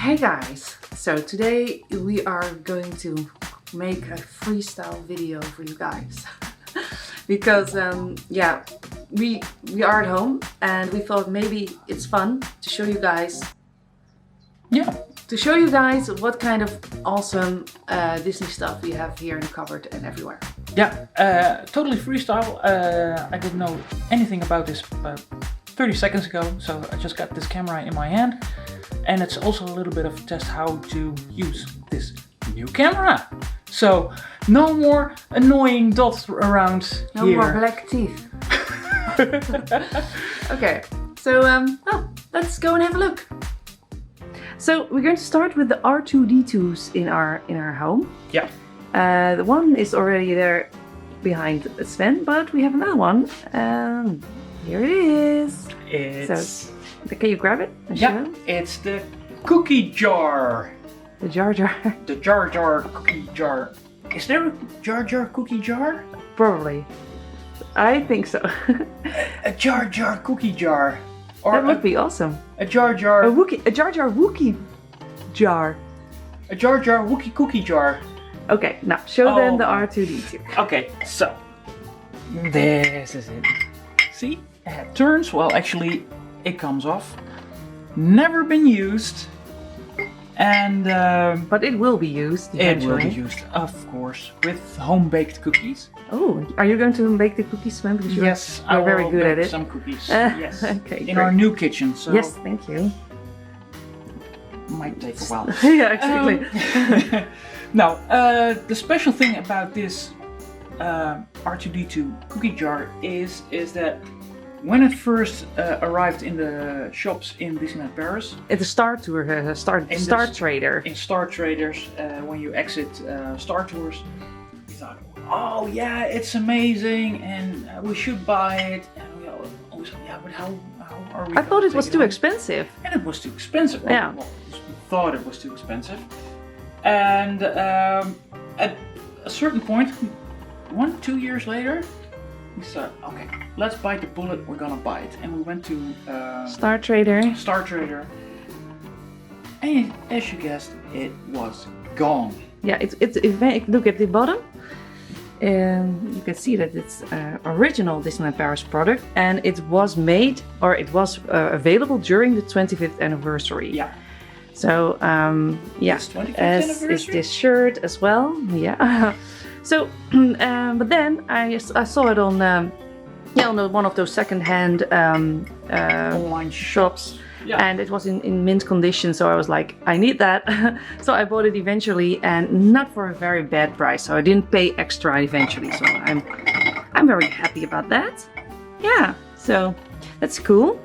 Hey guys, so today we are going to make a freestyle video for you guys because we are at home and we thought maybe it's fun to show you guys what kind of awesome Disney stuff we have here in the cupboard and everywhere. Totally freestyle. I didn't know anything about this about 30 seconds ago, so I just got this camera in my hand. And it's also a little bit of a test how to use this new camera. So no more annoying dots around no here. No more black teeth. Okay, so let's go and have a look. So we're going to start with the R2-D2s in our home. Yeah. The one is already there behind Sven, but we have another one. Here it is. It's... So, can you grab it? Yeah, it's the cookie jar. The jar jar. The jar jar cookie jar. Is there a jar jar cookie jar? Probably. I think so. A jar jar cookie jar. Or that would be awesome. A jar jar. A jar jar Wookie jar. A jar jar Wookie cookie jar. Okay, now show them the R2-D2. Okay, so this is it. See? It turns. Well, actually, it comes off. Never been used. And but it will be used eventually. It will be used, of course, with home-baked cookies. Oh, are you going to bake the cookies, Sven? Because yes, you're very good at it. Some cookies. Yes. Okay, in our new kitchen. So yes, thank you. Might take a while. Yeah, exactly. Now, the special thing about this R2-D2 cookie jar is that when it first arrived in the shops in Disneyland Paris, at the Star Tour, Star Trader. In Star Traders, when you exit Star Tours, we thought, oh yeah, it's amazing, and we should buy it. And we always thought, yeah, but how are we? I thought it was too expensive. And it was too expensive. Yeah. Well, we thought it was too expensive, and at a certain point, 1-2 years later, we said, okay, let's bite the bullet, we're gonna buy it. And we went to Star Trader. And as you guessed, it was gone. Yeah, look at the bottom. You can see that it's original Disneyland Paris product, and it was made, or it was available during the 25th anniversary. Yeah. So, yeah, as is this shirt as well. Yeah. So, but then I saw it on one of those second-hand online shops, yeah. And it was in mint condition. So I was like, I need that. So I bought it eventually, and not for a very bad price. So I didn't pay extra eventually. So I'm very happy about that. Yeah. So that's cool.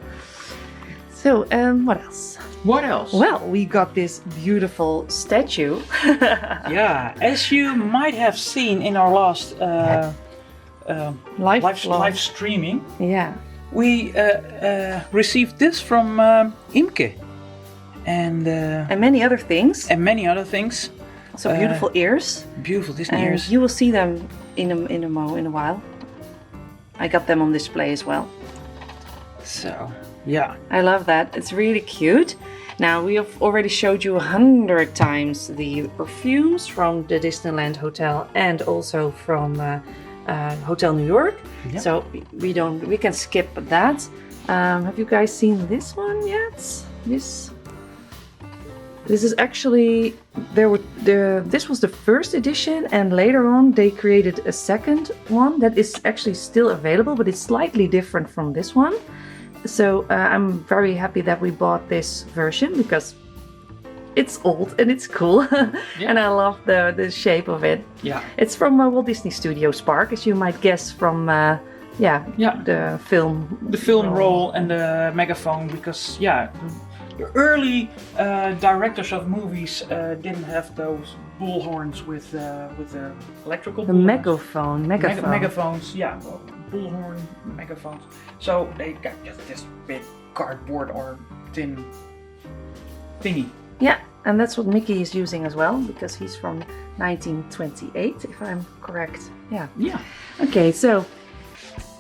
So what else? What else? Well, we got this beautiful statue. Yeah, as you might have seen in our last live streaming. Yeah. We received this from Imke. And many other things. So beautiful ears. Beautiful Disney ears. You will see them in a while. I got them on display as well. So, yeah. I love that. It's really cute. Now, we have already showed you 100 times the perfumes from the Disneyland Hotel and also from Hotel New York. Yep. So we can skip that. Have you guys seen this one yet? This is actually this was the first edition, and later on they created a second one that is actually still available, but it's slightly different from this one. So I'm very happy that we bought this version because it's old and it's cool. Yeah. And I love the shape of it. Yeah. It's from Walt Disney Studios Park, as you might guess from the film. The film roll and the megaphone, because the early directors of movies didn't have those bullhorns with electrical. The megaphone. Megaphones, yeah. Bullhorn megaphones. So they got just this big cardboard or tin thingy. Yeah, and that's what Mickey is using as well, because he's from 1928, if I'm correct. Yeah. Yeah. Okay, so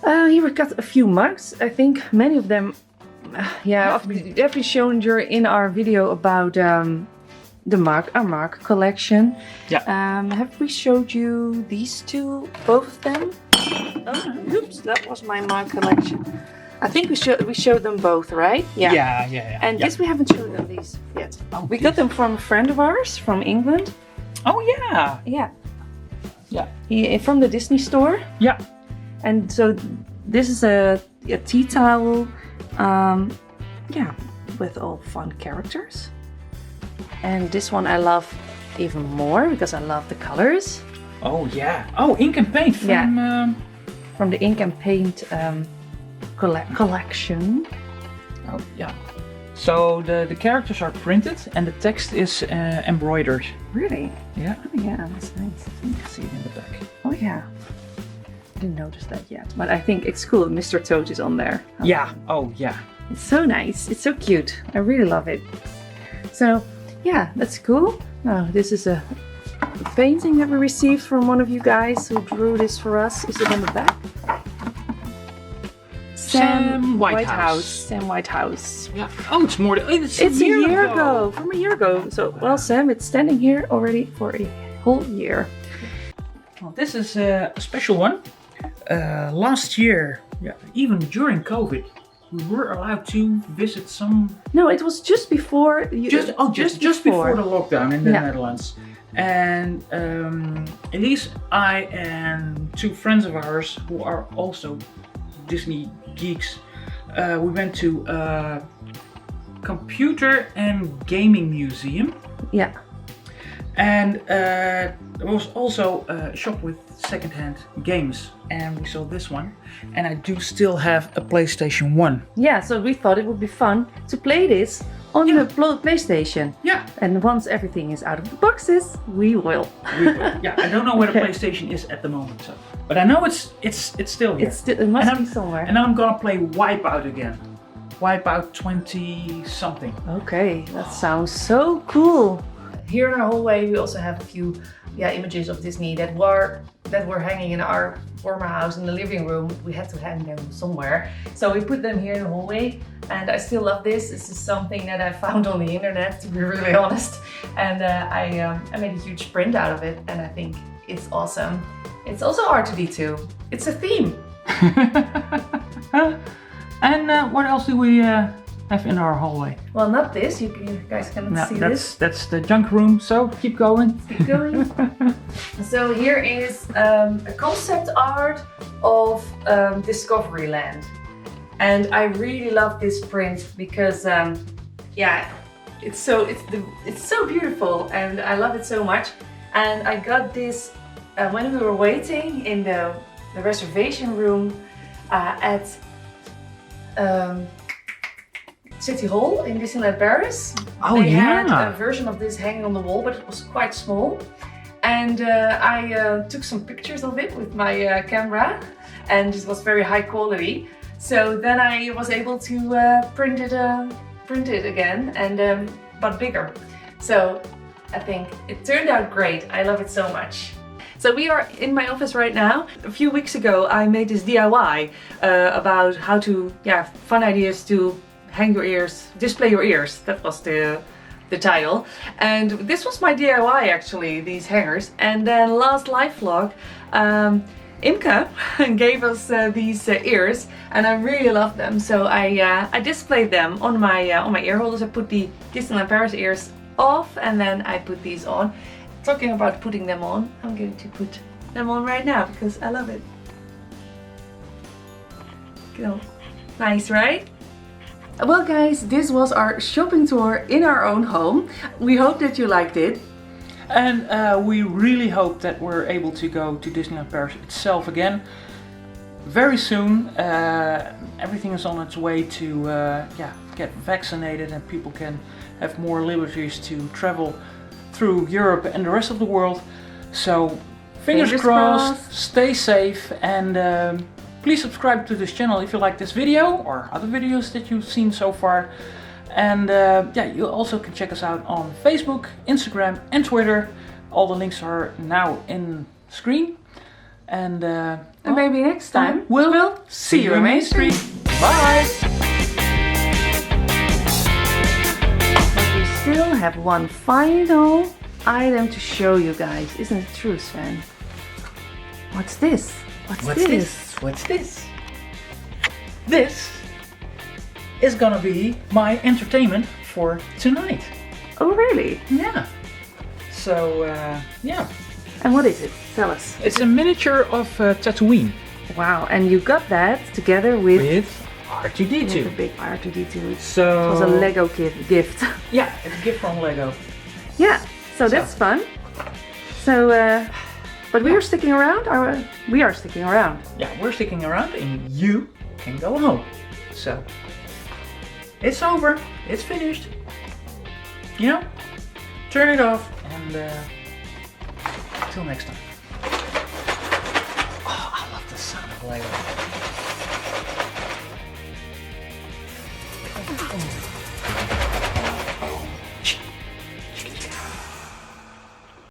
here we've got a few mugs. I think many of them Yeah, I've definitely shown you in our video about our mark collection. Yeah. Have we showed you these two, both of them? Oh, oops, that was my mark collection. I think we showed them both, right? Yeah. And this we haven't shown them these yet. Oh, we got them from a friend of ours from England. Oh yeah. Yeah. From the Disney store. Yeah. And so this is a tea towel, with all fun characters. And this one I love even more because I love the colors. Oh yeah. Oh, ink and paint from the ink and paint collection. Oh yeah. So the characters are printed and the text is embroidered. Really? Yeah. Oh yeah, that's nice. You can see it in the back. Oh yeah. I didn't notice that yet, but I think it's cool. Mr. Toad is on there. Yeah. Oh yeah. It's so nice. It's so cute. I really love it. So yeah, that's cool. Now this is a painting that we received from one of you guys who drew this for us. Is it on the back? Sam Whitehouse. Sam Whitehouse. Yeah. Oh, it's more. It's a year ago. From a year ago. So, well, Sam, it's standing here already for a whole year. Well, this is a special one. Last year, even during COVID, we were allowed to visit some. No, it was just before. Just before the lockdown in the Netherlands. And Elise, I, and two friends of ours who are also Disney geeks, we went to a computer and gaming museum. Yeah. And there was also a shop with secondhand games, and we saw this one. And I do still have a PlayStation 1. Yeah, so we thought it would be fun to play this on the PlayStation. Yeah. And once everything is out of the boxes, we will. Yeah, I don't know where the PlayStation is at the moment, so. But I know it's still here. It must be somewhere. And I'm gonna play Wipeout again. Wipeout 20 something. Okay, that sounds so cool. Here in our hallway, we also have a few images of Disney that were hanging in our former house in the living room. We had to hang them somewhere, so we put them here in the hallway. And I still love this. This is something that I found on the internet, to be really honest. And I made a huge print out of it, and I think it's awesome. It's also R2D2. It's a theme. And what else do we have in our hallway? Well, not this. You guys cannot see this. That's the junk room. So keep going. Keep going. So here is a concept art of Discoveryland, and I really love this print because it's so beautiful, and I love it so much. And I got this when we were waiting in the reservation room at City Hall in Disneyland Paris. Oh, they had a version of this hanging on the wall, but it was quite small. And I took some pictures of it with my camera, and it was very high quality. So then I was able to print it again, and but bigger. So I think it turned out great. I love it so much. So we are in my office right now. A few weeks ago I made this DIY about how to, fun ideas to hang your ears, display your ears. That was the title. And this was my DIY actually, these hangers. And then last live vlog, Imke gave us these ears, and I really love them. So I displayed them on my ear holders. I put the Disneyland Paris ears off, and then I put these on. Talking about putting them on, I'm going to put them on right now because I love it. Go. Nice, right? Well guys, this was our shopping tour in our own home. We hope that you liked it. And we really hope that we're able to go to Disneyland Paris itself again very soon. Everything is on its way to get vaccinated, and people can have more liberties to travel through Europe and the rest of the world. So fingers crossed, stay safe, and please subscribe to this channel if you like this video or other videos that you've seen so far. And you also can check us out on Facebook, Instagram and Twitter. All the links are now in screen. And maybe next time we'll see you in Main Street. Bye! have one final item to show you guys. Isn't it true, Sven? What's this? What's this? What's this? This is gonna be my entertainment for tonight. Oh, really? Yeah. So, yeah. And what is it? Tell us. It's a miniature of Tatooine. Wow, and you got that together with R2-D2. with a big R2-D2. So It was a Lego gift. yeah, it's a gift from Lego. Yeah, so that's fun. So, but we are sticking around. We are sticking around. Yeah, we're sticking around and you can go home. So, it's over. It's finished. You know, turn it off and till next time. Oh, I love the sound of Lego. Oh.